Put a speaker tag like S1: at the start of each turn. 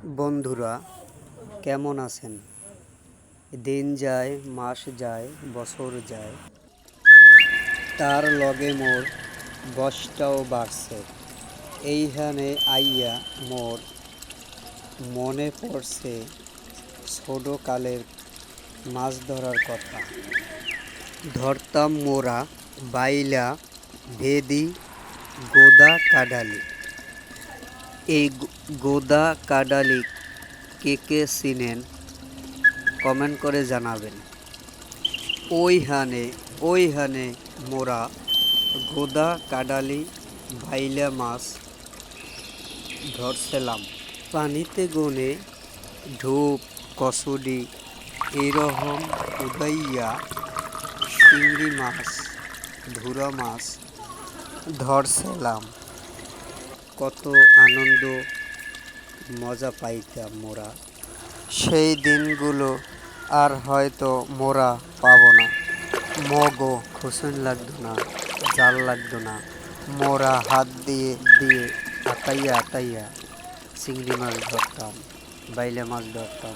S1: বন্ধুরা, কেমন আছেন? দিন যায়, মাস যায়, বছর যায়, তার লগে মোর বয়সটাও বাড়ছে। এইখানে আইয়া মোর মনে পড়ছে ছোট কালের মাছ ধরার কথা। ধরতাম মোরা বাইলা, ভেদি, গোদা, কাডালি। এই গোদা কাডালি কে কে চিনেন কমেন্ট করে জানাবেন। ওইখানে মোরা গোদা কাডালি ভাইলা মাছ ধরছিলাম। পানিতে গনে ধূপ কচুরি এইরকম উদাইয়া চিংড়ি মাছ ধুরা মাছ ধরছিলাম। কত আনন্দ মজা পাইতাম মোরা। সেই দিনগুলো আর হয়তো মোরা পাবো না। মগও খুসুন লাগতো না, জাল লাগতো না। মোরা হাত দিয়ে দিয়ে আতাইয়া আতাইয়া চিংড়ি মাছ ধরতাম, বাইলে মাছ ধরতাম।